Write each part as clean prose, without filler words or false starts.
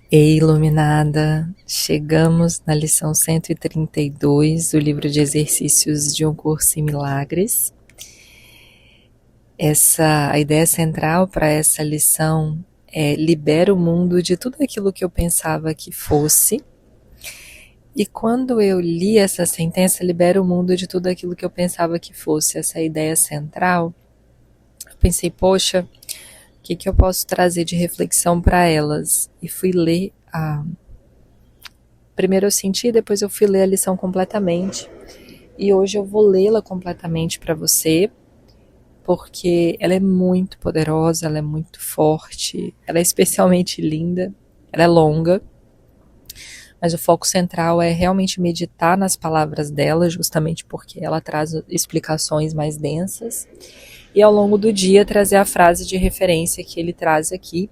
Ei, iluminada, chegamos na lição 132 do livro de exercícios de Um Curso em Milagres. A ideia central para essa lição é: libera o mundo de tudo aquilo que eu pensava que fosse. E quando eu li essa sentença, libera o mundo de tudo aquilo que eu pensava que fosse, essa ideia central, eu pensei, poxa, o que eu posso trazer de reflexão para elas? E fui ler Primeiro eu senti, depois eu fui ler a lição completamente. E hoje eu vou lê-la completamente para você, porque ela é muito poderosa, ela é muito forte, ela é especialmente linda, ela é longa, mas o foco central é realmente meditar nas palavras dela, justamente porque ela traz explicações mais densas, e ao longo do dia trazer a frase de referência que ele traz aqui.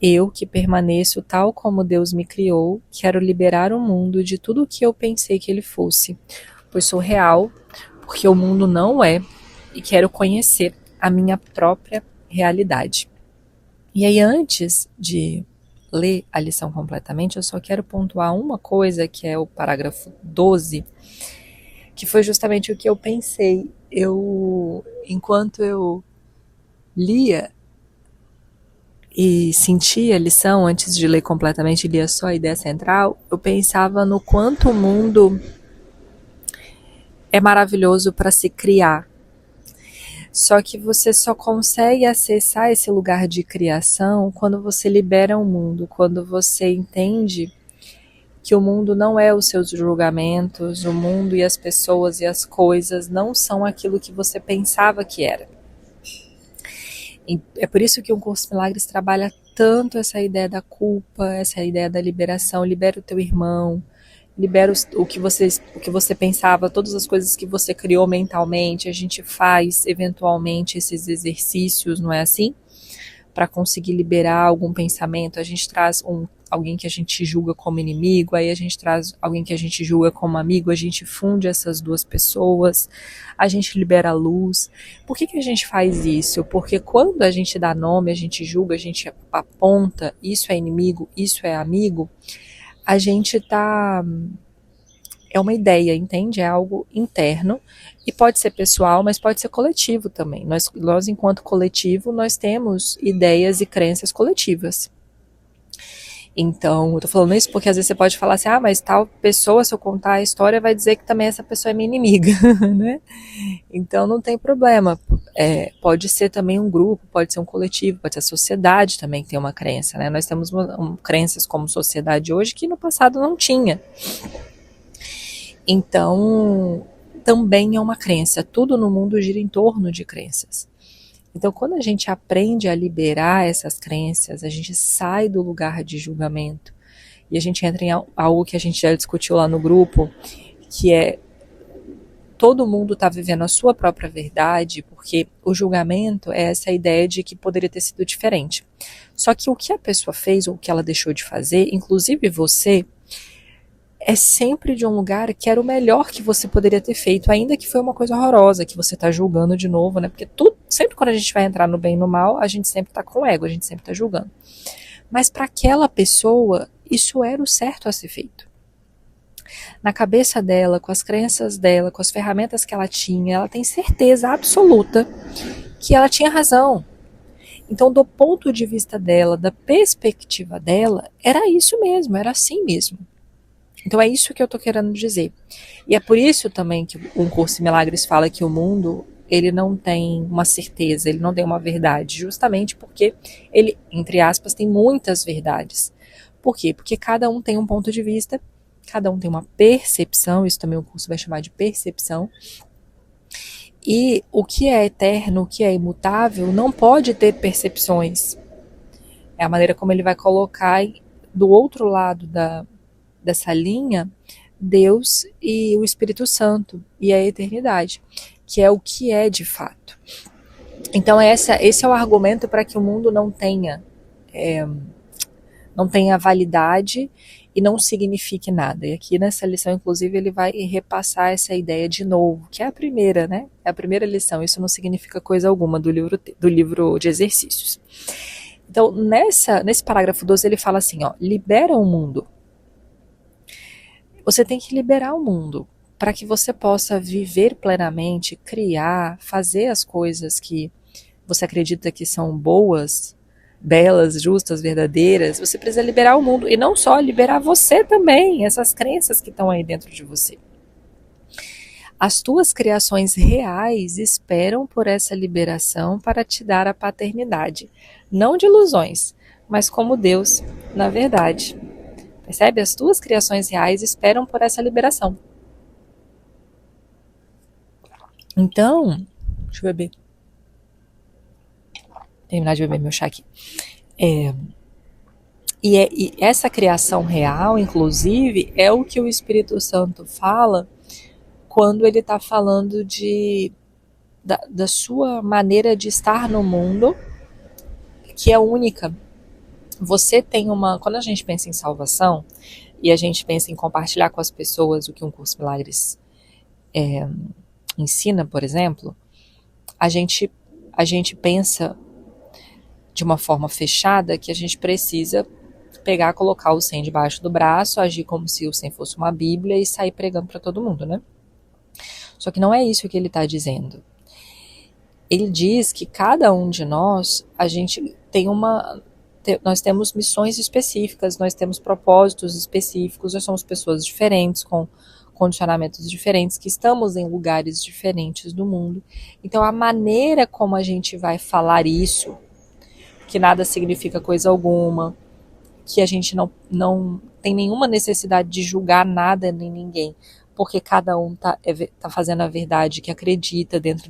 Eu, que permaneço tal como Deus me criou, quero liberar o mundo de tudo o que eu pensei que ele fosse, pois sou real, porque o mundo não é, e quero conhecer a minha própria realidade. E aí, antes de ler a lição completamente, eu só quero pontuar uma coisa, que é o parágrafo 12, que foi justamente o que eu pensei. Enquanto eu lia e sentia a lição, antes de ler completamente, lia só a ideia central, eu pensava no quanto o mundo é maravilhoso para se criar. Só que você só consegue acessar esse lugar de criação quando você libera o mundo, quando você entende que o mundo não é os seus julgamentos, o mundo e as pessoas e as coisas não são aquilo que você pensava que era. E é por isso que o Curso de Milagres trabalha tanto essa ideia da culpa, essa ideia da liberação. Libera o teu irmão, libera o que você pensava, todas as coisas que você criou mentalmente. A gente faz eventualmente esses exercícios, não é assim? Para conseguir liberar algum pensamento. A gente traz alguém que a gente julga como inimigo, aí a gente traz alguém que a gente julga como amigo, a gente funde essas duas pessoas, a gente libera a luz. Por que a gente faz isso? Porque quando a gente dá nome, a gente julga, a gente aponta, isso é inimigo, isso é amigo, a gente tá... É uma ideia, entende? É algo interno e pode ser pessoal, mas pode ser coletivo também. Nós enquanto coletivo, nós temos ideias e crenças coletivas. Então, eu tô falando isso porque às vezes você pode falar assim, mas tal pessoa, se eu contar a história, vai dizer que também essa pessoa é minha inimiga, né? Então não tem problema. Pode ser também um grupo, pode ser um coletivo, pode ser a sociedade também que tem uma crença, né? Nós temos crenças como sociedade hoje que no passado não tinha. Então, também é uma crença. Tudo no mundo gira em torno de crenças. Então, quando a gente aprende a liberar essas crenças, a gente sai do lugar de julgamento e a gente entra em algo que a gente já discutiu lá no grupo, que é todo mundo está vivendo a sua própria verdade, porque o julgamento é essa ideia de que poderia ter sido diferente. Só que o que a pessoa fez ou o que ela deixou de fazer, inclusive você, é sempre de um lugar que era o melhor que você poderia ter feito, ainda que foi uma coisa horrorosa, que você está julgando de novo, né? Porque sempre quando a gente vai entrar no bem e no mal, a gente sempre está com o ego, a gente sempre está julgando. Mas para aquela pessoa, isso era o certo a ser feito. Na cabeça dela, com as crenças dela, com as ferramentas que ela tinha, ela tem certeza absoluta que ela tinha razão. Então, do ponto de vista dela, da perspectiva dela, era isso mesmo, era assim mesmo. Então é isso que eu estou querendo dizer. E é por isso também que o Curso em Milagres fala que o mundo, ele não tem uma certeza, ele não tem uma verdade, justamente porque ele, entre aspas, tem muitas verdades. Por quê? Porque cada um tem um ponto de vista, cada um tem uma percepção, isso também o curso vai chamar de percepção, e o que é eterno, o que é imutável, não pode ter percepções. É a maneira como ele vai colocar do outro lado dessa linha, Deus e o Espírito Santo e a eternidade, que é o que é de fato. Então esse é o argumento para que o mundo não tenha validade e não signifique nada. E aqui nessa lição, inclusive, ele vai repassar essa ideia de novo, que é a primeira, né? É a primeira lição. Isso não significa coisa alguma do livro de exercícios. Então, nesse parágrafo 12, ele fala assim, ó, libera o mundo. Você tem que liberar o mundo para que você possa viver plenamente, criar, fazer as coisas que você acredita que são boas, belas, justas, verdadeiras. Você precisa liberar o mundo e não só liberar você também, essas crenças que estão aí dentro de você. As tuas criações reais esperam por essa liberação para te dar a paternidade, não de ilusões, mas como Deus, na verdade. Percebe? As tuas criações reais esperam por essa liberação. Então, deixa eu beber. Terminar de beber meu chá aqui. E essa criação real, inclusive, é o que o Espírito Santo fala quando ele está falando da sua maneira de estar no mundo, que é única. Você tem quando a gente pensa em salvação, e a gente pensa em compartilhar com as pessoas o que um curso de milagres ensina, por exemplo, a gente pensa de uma forma fechada que a gente precisa pegar, colocar o 100 debaixo do braço, agir como se o 100 fosse uma bíblia e sair pregando para todo mundo, né? Só que não é isso que ele está dizendo. Ele diz que cada um de nós, a gente tem nós temos missões específicas, nós temos propósitos específicos, nós somos pessoas diferentes, com condicionamentos diferentes, que estamos em lugares diferentes do mundo. Então a maneira como a gente vai falar isso, que nada significa coisa alguma, que a gente não tem nenhuma necessidade de julgar nada nem ninguém, porque cada um tá fazendo a verdade que acredita dentro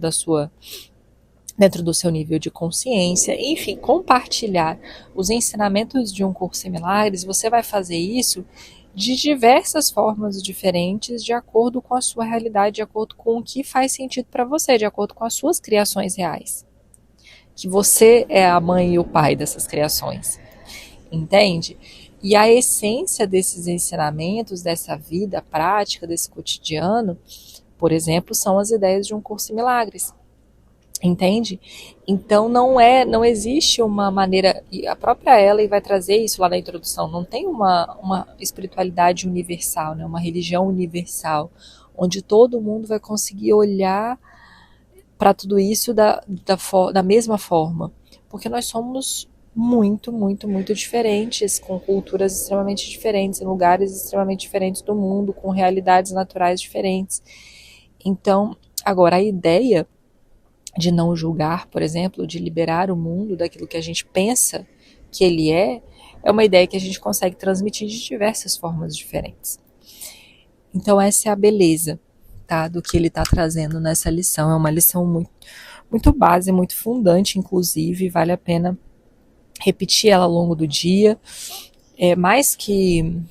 do seu nível de consciência, enfim, compartilhar os ensinamentos de um curso em milagres. Você vai fazer isso de diversas formas diferentes, de acordo com a sua realidade, de acordo com o que faz sentido para você, de acordo com as suas criações reais. Que você é a mãe e o pai dessas criações, entende? E a essência desses ensinamentos, dessa vida prática, desse cotidiano, por exemplo, são as ideias de um curso em milagres. Entende? Então não existe uma maneira, e a própria Ellen vai trazer isso lá na introdução, não tem uma espiritualidade universal, né? Uma religião universal, onde todo mundo vai conseguir olhar para tudo isso da mesma forma, porque nós somos muito, muito, muito diferentes, com culturas extremamente diferentes, em lugares extremamente diferentes do mundo, com realidades naturais diferentes. Então, agora a ideia de não julgar, por exemplo, de liberar o mundo daquilo que a gente pensa que ele é uma ideia que a gente consegue transmitir de diversas formas diferentes. Então essa é a beleza, tá, do que ele está trazendo nessa lição. É uma lição muito, muito base, muito fundante, inclusive, vale a pena repetir ela ao longo do dia. Mais que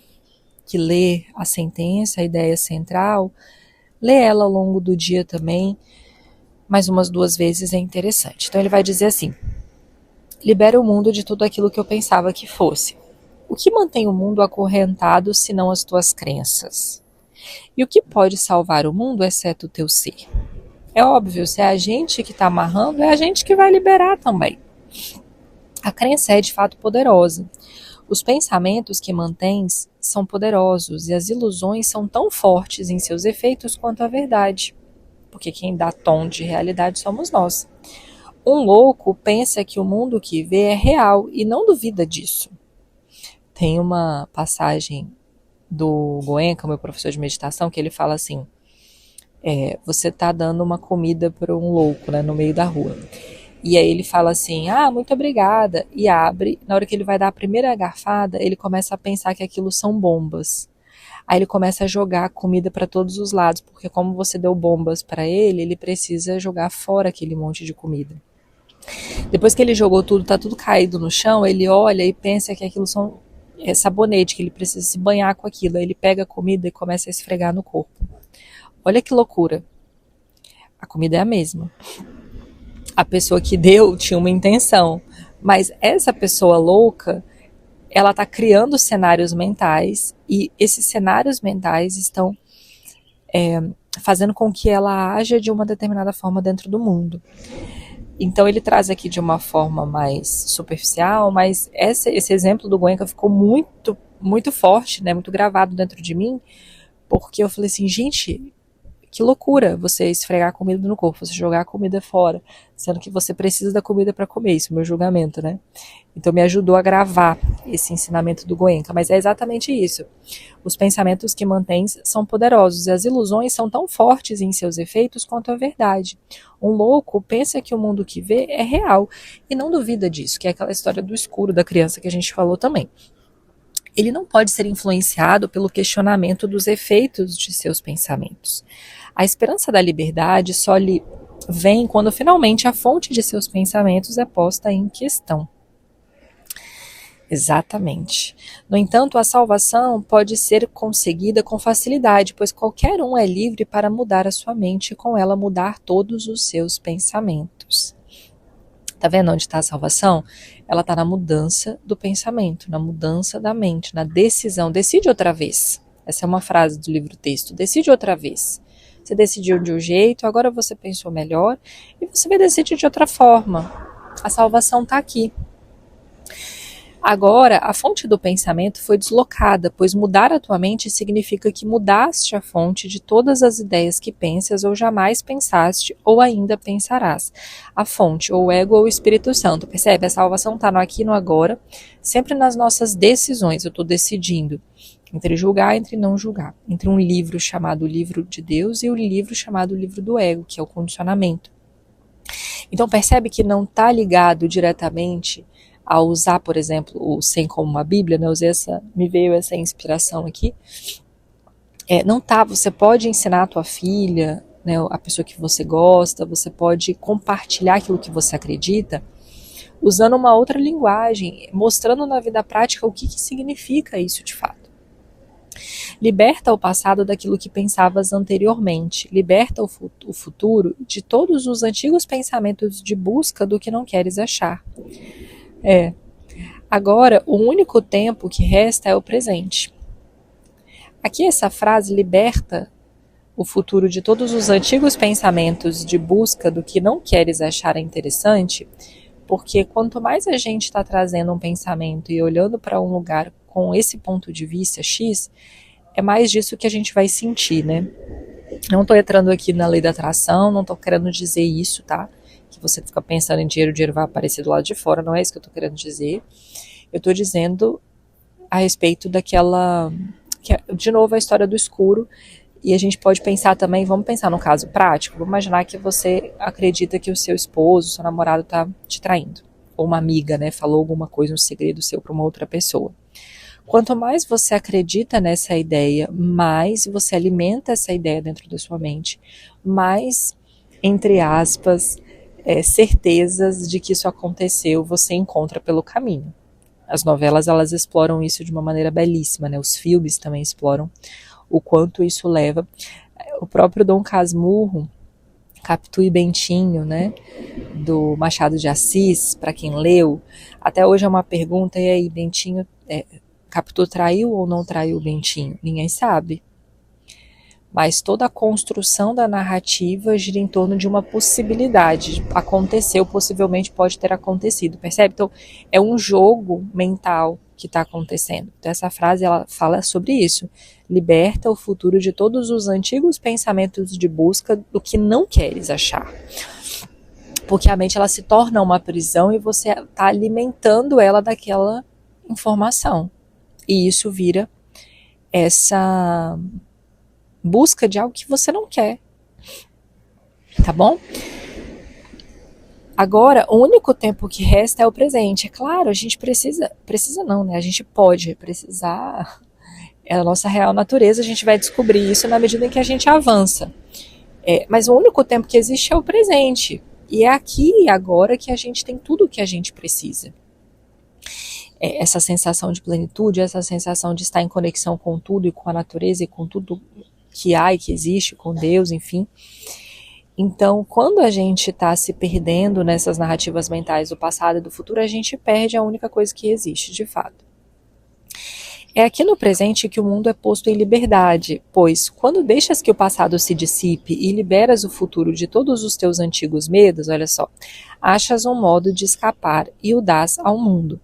ler a sentença, a ideia central, ler ela ao longo do dia também, mais umas 2 vezes é interessante. Então ele vai dizer assim: libera o mundo de tudo aquilo que eu pensava que fosse. O que mantém o mundo acorrentado senão as tuas crenças? E o que pode salvar o mundo exceto o teu ser? É óbvio, se é a gente que está amarrando, é a gente que vai liberar também. A crença é de fato poderosa. Os pensamentos que mantens são poderosos e as ilusões são tão fortes em seus efeitos quanto a verdade. Porque quem dá tom de realidade somos nós. Um louco pensa que o mundo que vê é real e não duvida disso. Tem uma passagem do Goenka, meu professor de meditação, que ele fala assim: você está dando uma comida para um louco, né, no meio da rua. E aí ele fala assim: muito obrigada, e abre. Na hora que ele vai dar a primeira garfada, ele começa a pensar que aquilo são bombas. Aí ele começa a jogar comida para todos os lados, porque como você deu bombas para ele, ele precisa jogar fora aquele monte de comida. Depois que ele jogou tudo, tá tudo caído no chão, ele olha e pensa que aquilo é sabonete, que ele precisa se banhar com aquilo. Aí ele pega a comida e começa a esfregar no corpo. Olha que loucura. A comida é a mesma. A pessoa que deu tinha uma intenção, mas essa pessoa louca, ela está criando cenários mentais e esses cenários mentais estão fazendo com que ela haja de uma determinada forma dentro do mundo. Então ele traz aqui de uma forma mais superficial, mas esse exemplo do Goenka ficou muito, muito forte, né, muito gravado dentro de mim, porque eu falei assim, gente, que loucura você esfregar a comida no corpo, você jogar a comida fora, sendo que você precisa da comida para comer, isso é o meu julgamento, né? Então me ajudou a gravar esse ensinamento do Goenka, mas é exatamente isso. Os pensamentos que mantém são poderosos e as ilusões são tão fortes em seus efeitos quanto a verdade. Um louco pensa que o mundo que vê é real e não duvida disso, que é aquela história do escuro da criança que a gente falou também. Ele não pode ser influenciado pelo questionamento dos efeitos de seus pensamentos. A esperança da liberdade só lhe vem quando finalmente a fonte de seus pensamentos é posta em questão. Exatamente. No entanto, a salvação pode ser conseguida com facilidade, pois qualquer um é livre para mudar a sua mente e com ela mudar todos os seus pensamentos. Tá vendo onde está a salvação? Ela está na mudança do pensamento, na mudança da mente, na decisão. Decide outra vez. Essa é uma frase do livro-texto. Decide outra vez. Você decidiu de um jeito, agora você pensou melhor e você vai decidir de outra forma. A salvação está aqui. Agora, a fonte do pensamento foi deslocada, pois mudar a tua mente significa que mudaste a fonte de todas as ideias que pensas ou jamais pensaste ou ainda pensarás. A fonte, ou o ego ou o Espírito Santo. Percebe? A salvação está no aqui e no agora, sempre nas nossas decisões. Eu estou decidindo entre julgar e entre não julgar. Entre um livro chamado Livro de Deus e um livro chamado Livro do Ego, que é o condicionamento. Então percebe que não está ligado diretamente a usar, por exemplo, o sem como uma Bíblia, né? Me veio essa inspiração aqui. Não tá, você pode ensinar a tua filha, né, a pessoa que você gosta, você pode compartilhar aquilo que você acredita, usando uma outra linguagem, mostrando na vida prática o que significa isso de fato. Liberta o passado daquilo que pensavas anteriormente. Liberta o futuro de todos os antigos pensamentos de busca do que não queres achar. Agora, o único tempo que resta é o presente. Aqui essa frase liberta o futuro de todos os antigos pensamentos de busca do que não queres achar interessante, porque quanto mais a gente está trazendo um pensamento e olhando para um lugar com esse ponto de vista X, é mais disso que a gente vai sentir, né? Não estou entrando aqui na lei da atração, não estou querendo dizer isso, tá? Que você fica pensando em dinheiro, o dinheiro vai aparecer do lado de fora, não é isso que eu estou querendo dizer. Eu estou dizendo a respeito daquela, de novo, a história do escuro, e a gente pode pensar também, vamos pensar no caso prático, vamos imaginar que você acredita que o seu esposo, seu namorado está te traindo, ou uma amiga, né, falou alguma coisa, um segredo seu para uma outra pessoa. Quanto mais você acredita nessa ideia, mais você alimenta essa ideia dentro da sua mente, mais, entre aspas, certezas de que isso aconteceu você encontra pelo caminho. As novelas, elas exploram isso de uma maneira belíssima, né? Os filmes também exploram o quanto isso leva. O próprio Dom Casmurro, Capitu e Bentinho, né? Do Machado de Assis, para quem leu, até hoje é uma pergunta, e aí, Bentinho, Capitu traiu ou não traiu o Bentinho? Ninguém sabe. Mas toda a construção da narrativa gira em torno de uma possibilidade. Aconteceu, possivelmente pode ter acontecido, percebe? Então, é um jogo mental que está acontecendo. Então, essa frase, ela fala sobre isso. Liberta o futuro de todos os antigos pensamentos de busca do que não queres achar. Porque a mente, ela se torna uma prisão e você está alimentando ela daquela informação. E isso vira essa busca de algo que você não quer. Tá bom? Agora, o único tempo que resta é o presente. É claro, a gente precisa não, né? A gente pode precisar, é a nossa real natureza, a gente vai descobrir isso na medida em que a gente avança. Mas o único tempo que existe é o presente. E é aqui e agora que a gente tem tudo o que a gente precisa. Essa sensação de plenitude, essa sensação de estar em conexão com tudo e com a natureza e com tudo que há e que existe, com Deus, enfim. Então, quando a gente está se perdendo nessas narrativas mentais do passado e do futuro, a gente perde a única coisa que existe, de fato. É aqui no presente que o mundo é posto em liberdade, pois, quando deixas que o passado se dissipe e liberas o futuro de todos os teus antigos medos, olha só, achas um modo de escapar e o dás ao mundo.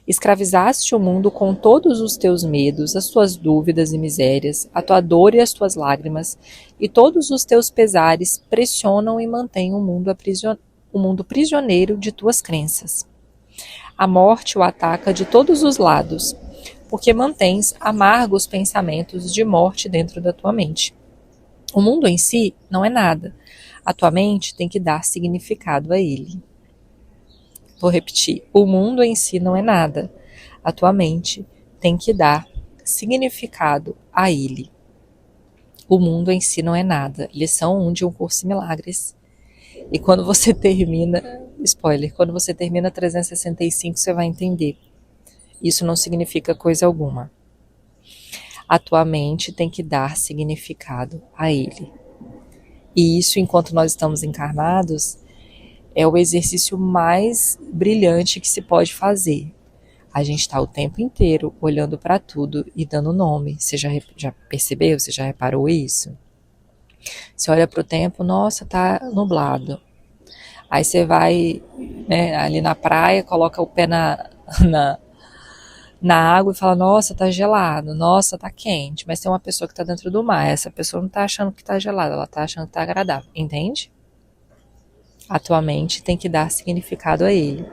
Escravizaste o mundo com todos os teus medos, as tuas dúvidas e misérias, a tua dor e as tuas lágrimas, e todos os teus pesares pressionam e mantêm o mundo prisioneiro de tuas crenças. A morte o ataca de todos os lados, porque mantens amargos pensamentos de morte dentro da tua mente. O mundo em si não é nada. A tua mente tem que dar significado a ele. Vou repetir. O mundo em si não é nada. A tua mente tem que dar significado a ele. O mundo em si não é nada. Lição 1 de Um Curso em Milagres. E quando você termina, spoiler, quando você termina 365, você vai entender. Isso não significa coisa alguma. A tua mente tem que dar significado a ele. E isso, enquanto nós estamos encarnados, é o exercício mais brilhante que se pode fazer. A gente está o tempo inteiro olhando para tudo e dando nome. Você já percebeu? Você já reparou isso? Você olha para o tempo, nossa, tá nublado. Aí você vai, né, ali na praia, coloca o pé na água e fala, nossa, tá gelado, nossa, tá quente. Mas tem uma pessoa que tá dentro do mar, essa pessoa não tá achando que tá gelado, ela tá achando que tá agradável, entende? A tua mente tem que dar significado a ele.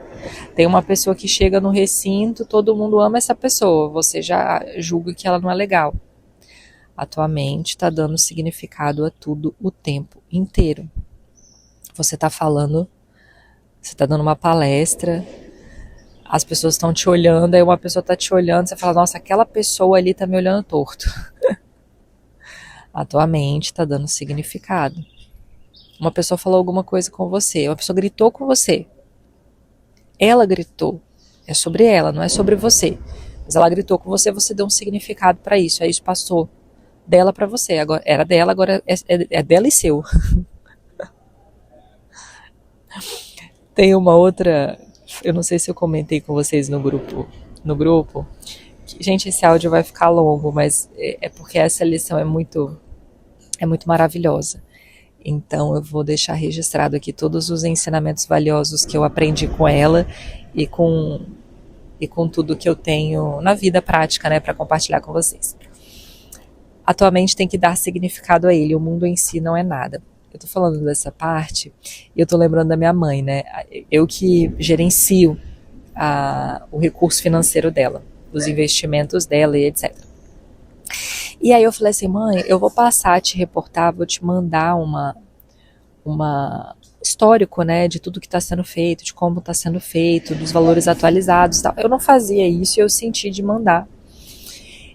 Tem uma pessoa que chega no recinto, todo mundo ama essa pessoa, você já julga que ela não é legal. A tua mente está dando significado a tudo o tempo inteiro. Você está falando, você está dando uma palestra, as pessoas estão te olhando, aí uma pessoa está te olhando, você fala, nossa, aquela pessoa ali está me olhando torto. A tua mente está dando significado. Uma pessoa falou alguma coisa com você, uma pessoa gritou com você. Ela gritou, é sobre ela, não é sobre você. Mas ela gritou com você, você deu um significado para isso, aí isso passou dela para você. Agora, era dela, agora é dela e seu. Tem uma outra, eu não sei se eu comentei com vocês no grupo, que, gente, esse áudio vai ficar longo, mas é porque essa lição é muito maravilhosa. Então eu vou deixar registrado aqui todos os ensinamentos valiosos que eu aprendi com ela e com tudo que eu tenho na vida prática, né, para compartilhar com vocês. Atualmente tem que dar significado a ele, o mundo em si não é nada. Eu tô falando dessa parte e eu tô lembrando da minha mãe, né? Eu que gerencio o recurso financeiro dela, os investimentos dela e etc. E aí eu falei assim, mãe, eu vou passar a te reportar, vou te mandar uma histórico, né, de tudo que está sendo feito, de como está sendo feito, dos valores atualizados e tal. Eu não fazia isso e eu senti de mandar.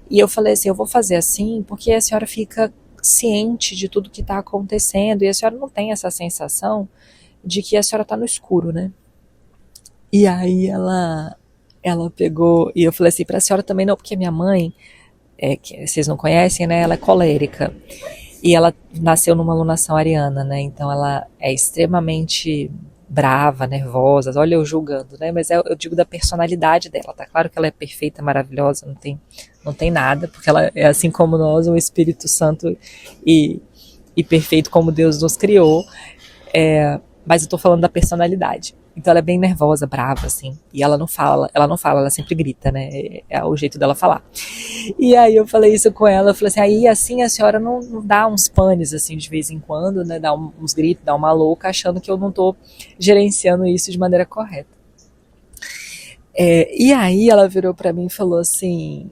E eu falei assim, eu vou fazer assim porque a senhora fica ciente de tudo que está acontecendo e a senhora não tem essa sensação de que a senhora está no escuro, né? E aí ela pegou, e eu falei assim, para a senhora também não, porque minha mãe, que vocês não conhecem, né, ela é colérica. E ela nasceu numa alunação ariana, né? Então ela é extremamente brava, nervosa. Olha eu julgando, né? Mas eu digo da personalidade dela, tá? Claro que ela é perfeita, maravilhosa, não tem nada, porque ela é assim como nós, um Espírito Santo e perfeito como Deus nos criou. Mas eu tô falando da personalidade. Então ela é bem nervosa, brava, assim. E ela não fala, ela sempre grita, né? É o jeito dela falar. E aí eu falei isso com ela, eu falei assim, aí assim a senhora não dá uns panes, assim, de vez em quando, né? Dá uns gritos, dá uma louca, achando que eu não tô gerenciando isso de maneira correta. E aí ela virou pra mim e falou assim,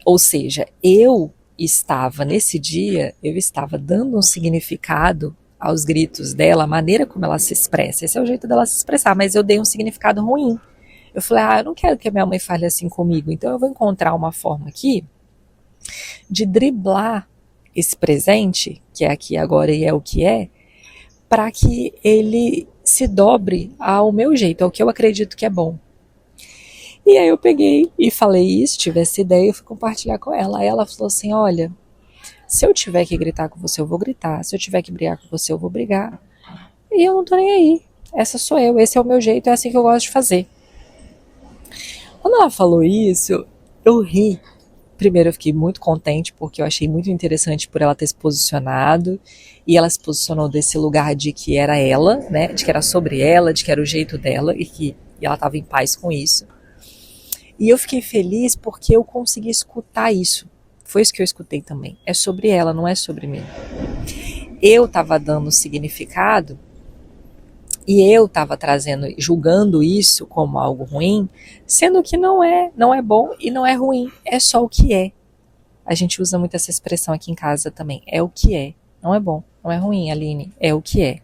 ou seja, nesse dia, eu estava dando um significado aos gritos dela, a maneira como ela se expressa. Esse é o jeito dela se expressar, mas eu dei um significado ruim. Eu falei, eu não quero que a minha mãe fale assim comigo, então eu vou encontrar uma forma aqui de driblar esse presente, que é aqui agora e é o que é, para que ele se dobre ao meu jeito, ao que eu acredito que é bom. E aí eu peguei e falei isso, tive essa ideia e fui compartilhar com ela. Aí ela falou assim, olha, se eu tiver que gritar com você, eu vou gritar. Se eu tiver que brigar com você, eu vou brigar. E eu não tô nem aí. Essa sou eu, esse é o meu jeito, é assim que eu gosto de fazer. Quando ela falou isso, eu ri. Primeiro eu fiquei muito contente porque eu achei muito interessante por ela ter se posicionado, e ela se posicionou desse lugar de que era ela, né, de que era sobre ela, de que era o jeito dela e ela estava em paz com isso. E eu fiquei feliz porque eu consegui escutar isso. Foi isso que eu escutei também. É sobre ela, não é sobre mim. Eu estava dando significado e eu estava trazendo, julgando isso como algo ruim, sendo que não é bom e não é ruim, é só o que é. A gente usa muito essa expressão aqui em casa também, é o que é. Não é bom, não é ruim, Aline, é o que é.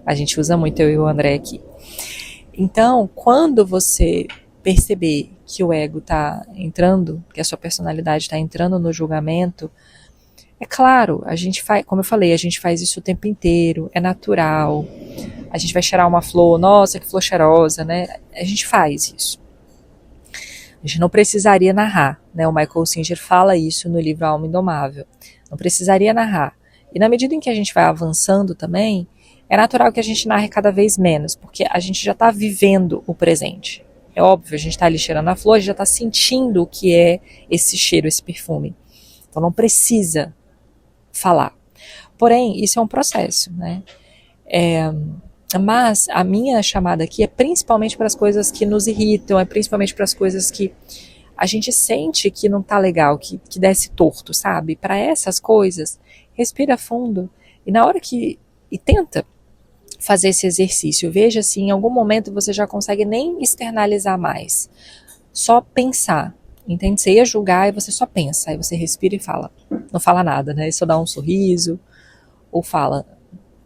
A gente usa muito, eu e o André aqui. Então, quando você perceber que o ego está entrando, que a sua personalidade está entrando no julgamento, é claro, a gente faz, como eu falei, a gente faz isso o tempo inteiro, é natural. A gente vai cheirar uma flor, nossa, que flor cheirosa, né? A gente faz isso. A gente não precisaria narrar, né? O Michael Singer fala isso no livro Alma Indomável. Não precisaria narrar. E na medida em que a gente vai avançando também, é natural que a gente narre cada vez menos, porque a gente já está vivendo o presente. É óbvio, a gente está ali cheirando a flor, a gente já está sentindo o que é esse cheiro, esse perfume. Então não precisa falar. Porém, isso é um processo, né? Mas a minha chamada aqui é principalmente para as coisas que nos irritam, é principalmente para as coisas que a gente sente que não tá legal, que desce torto, sabe? Para essas coisas, respira fundo e na hora que... E tenta fazer esse exercício. Veja se em algum momento você já consegue nem externalizar mais. Só pensar. Entende? Você ia julgar e você só pensa. Aí você respira e fala. Não fala nada, né? Só dá um sorriso. Ou fala.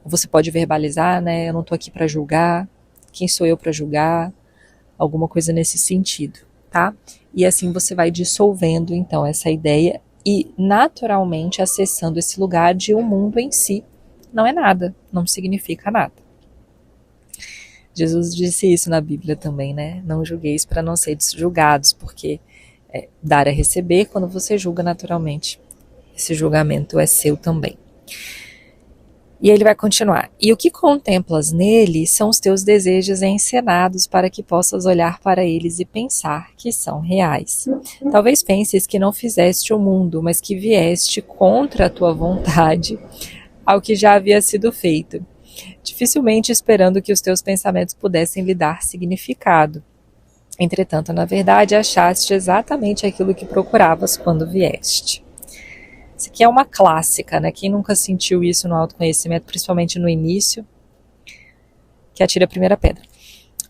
Você pode verbalizar, né? Eu não tô aqui para julgar. Quem sou eu para julgar? Alguma coisa nesse sentido, tá? E assim você vai dissolvendo, então, essa ideia e naturalmente acessando esse lugar de o mundo em si não é nada, não significa nada. Jesus disse isso na Bíblia também, né? Não julgueis para não seres julgados, porque dar é receber. Quando você julga naturalmente, esse julgamento é seu também. E ele vai continuar. E o que contemplas nele são os teus desejos encenados para que possas olhar para eles e pensar que são reais. Talvez penses que não fizeste o mundo, mas que vieste contra a tua vontade ao que já havia sido feito, dificilmente esperando que os teus pensamentos pudessem lhe dar significado. Entretanto, na verdade, achaste exatamente aquilo que procuravas quando vieste. Isso aqui é uma clássica, né? Quem nunca sentiu isso no autoconhecimento, principalmente no início, que atire a primeira pedra.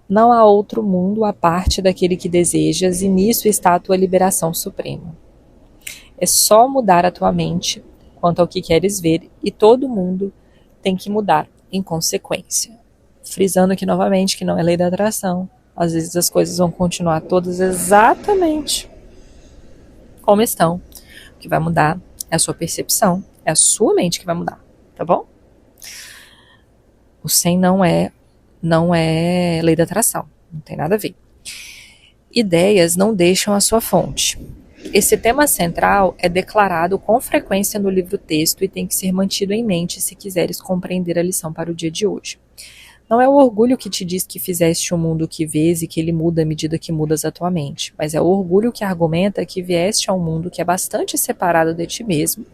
Não há outro mundo à parte daquele que desejas, e nisso está a tua liberação suprema. É só mudar a tua mente quanto ao que queres ver, e todo mundo tem que mudar em consequência. Frisando aqui novamente que não é lei da atração. Às vezes as coisas vão continuar todas exatamente como estão. O que vai mudar é a sua percepção, é a sua mente que vai mudar, tá bom? O 100 não é lei da atração, não tem nada a ver. Ideias não deixam a sua fonte. Esse tema central é declarado com frequência no livro-texto e tem que ser mantido em mente se quiseres compreender a lição para o dia de hoje. Não é o orgulho que te diz que fizeste o mundo que vês e que ele muda à medida que mudas a tua mente, mas é o orgulho que argumenta que vieste a um mundo que é bastante separado de ti mesmo,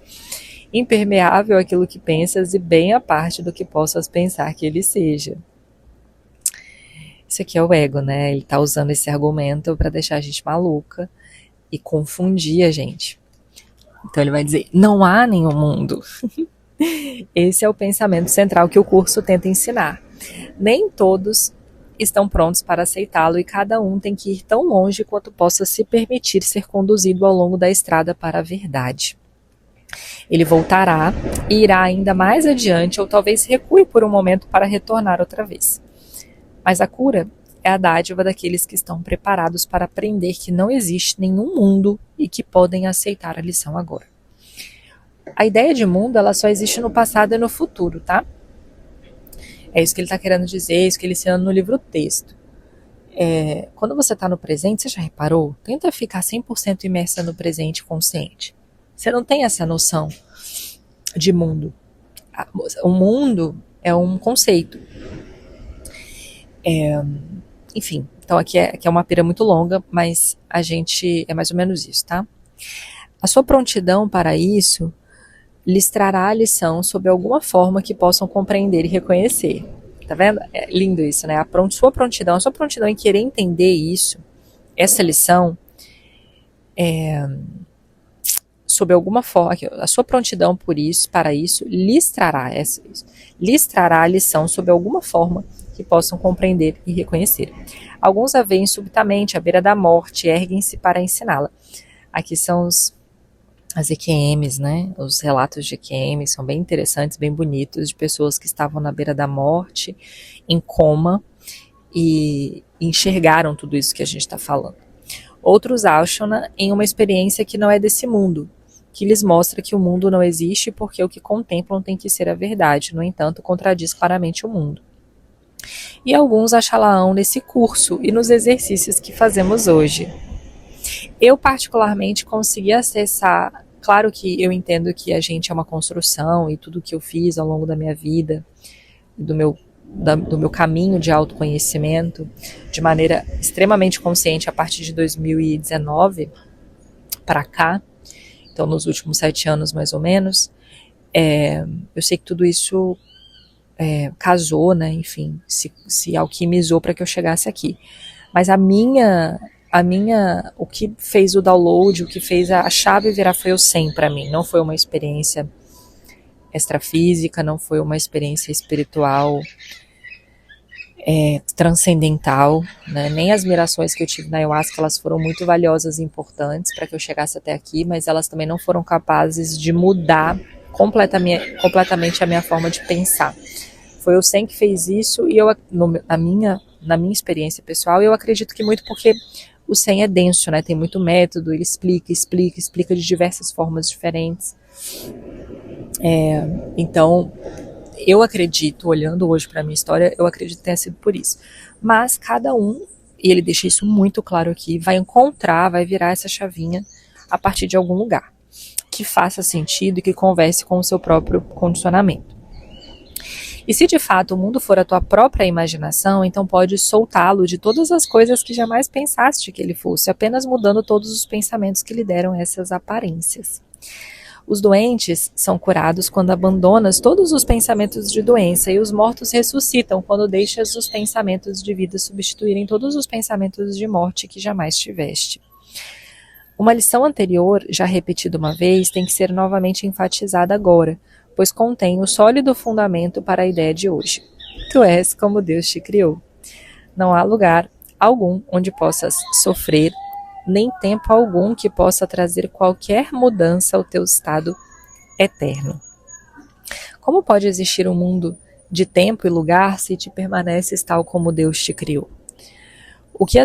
impermeável àquilo que pensas e bem à parte do que possas pensar que ele seja. Isso aqui é o ego, né? Ele tá usando esse argumento para deixar a gente maluca e confundir a gente. Então ele vai dizer, não há nenhum mundo. Esse é o pensamento central que o curso tenta ensinar. Nem todos estão prontos para aceitá-lo e cada um tem que ir tão longe quanto possa se permitir ser conduzido ao longo da estrada para a verdade. Ele voltará e irá ainda mais adiante ou talvez recue por um momento para retornar outra vez. Mas a cura é a dádiva daqueles que estão preparados para aprender que não existe nenhum mundo e que podem aceitar a lição agora. A ideia de mundo, ela só existe no passado e no futuro, tá? É isso que ele está querendo dizer, é isso que ele ensina no livro-texto. Quando você está no presente, você já reparou? Tenta ficar 100% imersa no presente consciente. Você não tem essa noção de mundo. O mundo é um conceito. Enfim, Então aqui é uma pira muito longa, mas é mais ou menos isso, tá? A sua prontidão para isso lhes trará a lição sob alguma forma que possam compreender e reconhecer. Tá vendo? É lindo isso, né? A sua prontidão em querer entender isso, essa lição, sob alguma forma, a sua prontidão para isso, lhes trará a lição sob alguma forma que possam compreender e reconhecer. Alguns a veem subitamente à beira da morte e erguem-se para ensiná-la. Aqui são as EQMs, né? Os relatos de EQM são bem interessantes, bem bonitos, de pessoas que estavam na beira da morte, em coma, e enxergaram tudo isso que a gente está falando. Outros acham-na em uma experiência que não é desse mundo, que lhes mostra que o mundo não existe porque o que contemplam tem que ser a verdade, no entanto, contradiz claramente o mundo. E alguns achá-la-ão nesse curso e nos exercícios que fazemos hoje. Eu particularmente consegui acessar, claro que eu entendo que a gente é uma construção e tudo que eu fiz ao longo da minha vida, do meu caminho de autoconhecimento, de maneira extremamente consciente a partir de 2019 para cá, então nos últimos 7 anos mais ou menos, eu sei que tudo isso casou, né, enfim, se alquimizou para que eu chegasse aqui. Mas o que fez o download, o que fez a chave virar foi o 100 para mim. Não foi uma experiência extrafísica, não foi uma experiência espiritual transcendental, né? Nem as mirações que eu tive na ayahuasca, elas foram muito valiosas e importantes para que eu chegasse até aqui, mas elas também não foram capazes de mudar completamente a minha forma de pensar. Foi o 100 que fez isso e na minha experiência pessoal, eu acredito que muito porque o 100 é denso, né? Tem muito método, ele explica de diversas formas diferentes. Então, eu acredito, olhando hoje para a minha história, eu acredito que tenha sido por isso. Mas cada um, e ele deixa isso muito claro aqui, vai virar essa chavinha a partir de algum lugar que faça sentido e que converse com o seu próprio condicionamento. E se de fato o mundo for a tua própria imaginação, então pode soltá-lo de todas as coisas que jamais pensaste que ele fosse, apenas mudando todos os pensamentos que lhe deram essas aparências. Os doentes são curados quando abandonas todos os pensamentos de doença, e os mortos ressuscitam quando deixas os pensamentos de vida substituírem todos os pensamentos de morte que jamais tiveste. Uma lição anterior, já repetida uma vez, tem que ser novamente enfatizada agora, pois contém o sólido fundamento para a ideia de hoje. Tu és como Deus te criou. Não há lugar algum onde possas sofrer, nem tempo algum que possa trazer qualquer mudança ao teu estado eterno. Como pode existir um mundo de tempo e lugar se te permaneces tal como Deus te criou? O que é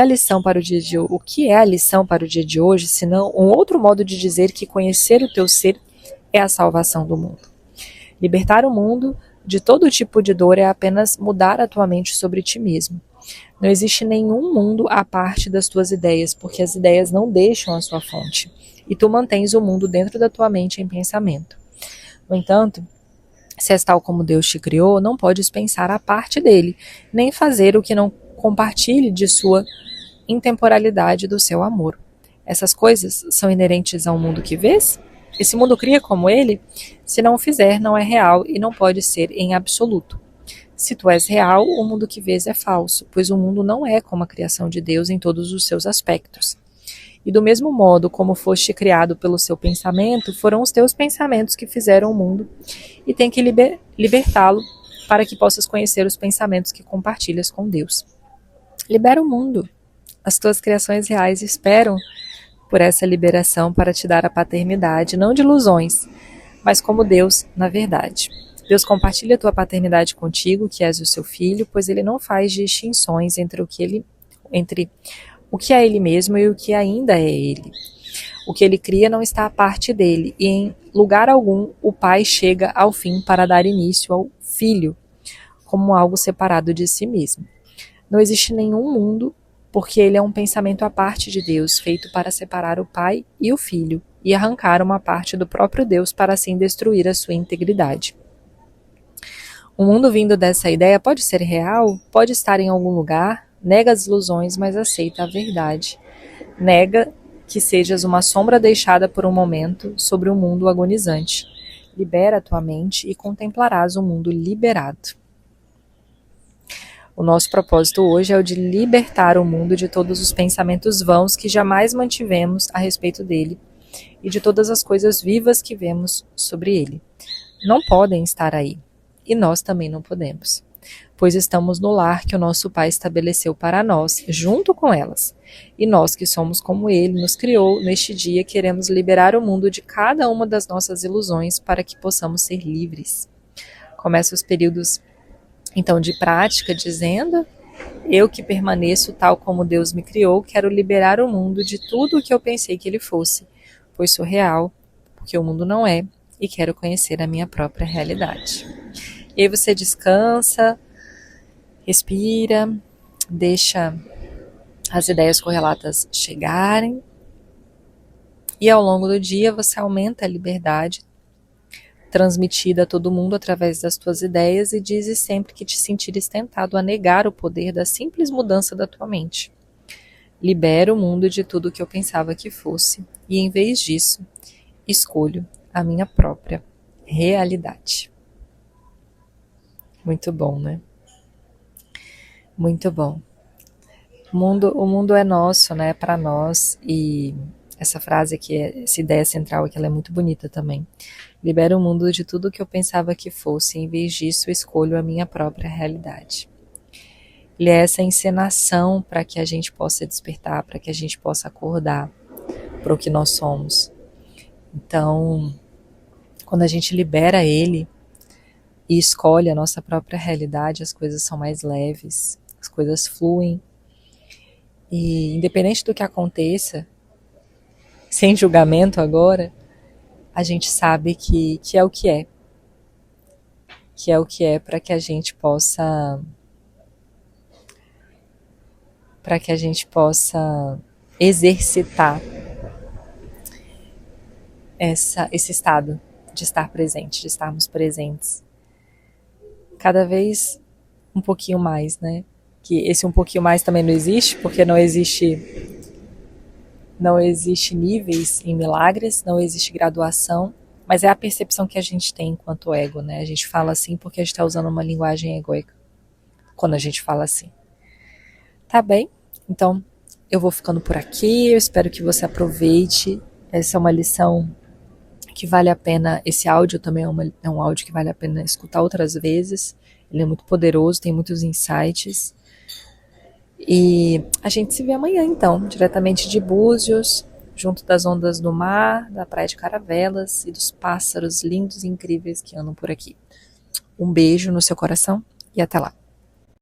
a lição para o dia de hoje, senão um outro modo de dizer que conhecer o teu ser é a salvação do mundo. Libertar o mundo de todo tipo de dor é apenas mudar a tua mente sobre ti mesmo. Não existe nenhum mundo à parte das tuas ideias, porque as ideias não deixam a sua fonte, e tu mantens o mundo dentro da tua mente em pensamento. No entanto, se és tal como Deus te criou, não podes pensar à parte dele, nem fazer o que não compartilhe de sua intemporalidade do seu amor. Essas coisas são inerentes ao mundo que vês? Esse mundo cria como ele? Se não o fizer, não é real e não pode ser em absoluto. Se tu és real, o mundo que vês é falso, pois o mundo não é como a criação de Deus em todos os seus aspectos. E do mesmo modo como foste criado pelo seu pensamento, foram os teus pensamentos que fizeram o mundo, e tem que libertá-lo para que possas conhecer os pensamentos que compartilhas com Deus. Libera o mundo. As tuas criações reais esperam por essa liberação para te dar a paternidade, não de ilusões, mas como Deus na verdade. Deus compartilha a tua paternidade contigo, que és o seu filho, pois ele não faz distinções entre o que é ele mesmo e o que ainda é ele. O que ele cria não está à parte dele, e em lugar algum o pai chega ao fim para dar início ao filho, como algo separado de si mesmo. Não existe nenhum mundo, porque ele é um pensamento à parte de Deus, feito para separar o pai e o filho, e arrancar uma parte do próprio Deus para assim destruir a sua integridade. O mundo vindo dessa ideia pode ser real, pode estar em algum lugar, nega as ilusões, mas aceita a verdade. Nega que sejas uma sombra deixada por um momento sobre um mundo agonizante. Libera a tua mente e contemplarás um mundo liberado. O nosso propósito hoje é o de libertar o mundo de todos os pensamentos vãos que jamais mantivemos a respeito dele e de todas as coisas vivas que vemos sobre ele. Não podem estar aí. E nós também não podemos, pois estamos no lar que o nosso Pai estabeleceu para nós, junto com elas. E nós que somos como Ele nos criou, neste dia queremos liberar o mundo de cada uma das nossas ilusões para que possamos ser livres. Começa os períodos, então, de prática, dizendo: eu que permaneço tal como Deus me criou, quero liberar o mundo de tudo o que eu pensei que ele fosse, pois sou real, porque o mundo não é, e quero conhecer a minha própria realidade. E aí você descansa, respira, deixa as ideias correlatas chegarem e ao longo do dia você aumenta a liberdade transmitida a todo mundo através das tuas ideias e dizes sempre que te sentires tentado a negar o poder da simples mudança da tua mente. Libero o mundo de tudo que eu pensava que fosse e em vez disso, escolho a minha própria realidade. Muito bom, né? Muito bom. O mundo é nosso, né? Para nós. E essa frase aqui, essa ideia central aqui, ela é muito bonita também. Libero o mundo de tudo que eu pensava que fosse, e em vez disso, escolho a minha própria realidade. Ele é essa encenação para que a gente possa despertar, para que a gente possa acordar para o que nós somos. Então, quando a gente libera ele e escolhe a nossa própria realidade, as coisas são mais leves, as coisas fluem. E independente do que aconteça, sem julgamento agora, a gente sabe que é o que é. Que é o que é para que a gente possa exercitar esse estado de estar presente, de estarmos presentes. Cada vez um pouquinho mais, né? Que esse um pouquinho mais também não existe, porque não existe níveis em milagres, não existe graduação, mas é a percepção que a gente tem enquanto ego, né? A gente fala assim porque a gente está usando uma linguagem egóica quando a gente fala assim. Tá bem? Então, eu vou ficando por aqui, eu espero que você aproveite. Essa é uma lição que vale a pena, esse áudio também é um áudio que vale a pena escutar outras vezes. Ele é muito poderoso, tem muitos insights. E a gente se vê amanhã então, diretamente de Búzios, junto das ondas do mar, da praia de Caravelas e dos pássaros lindos e incríveis que andam por aqui. Um beijo no seu coração e até lá.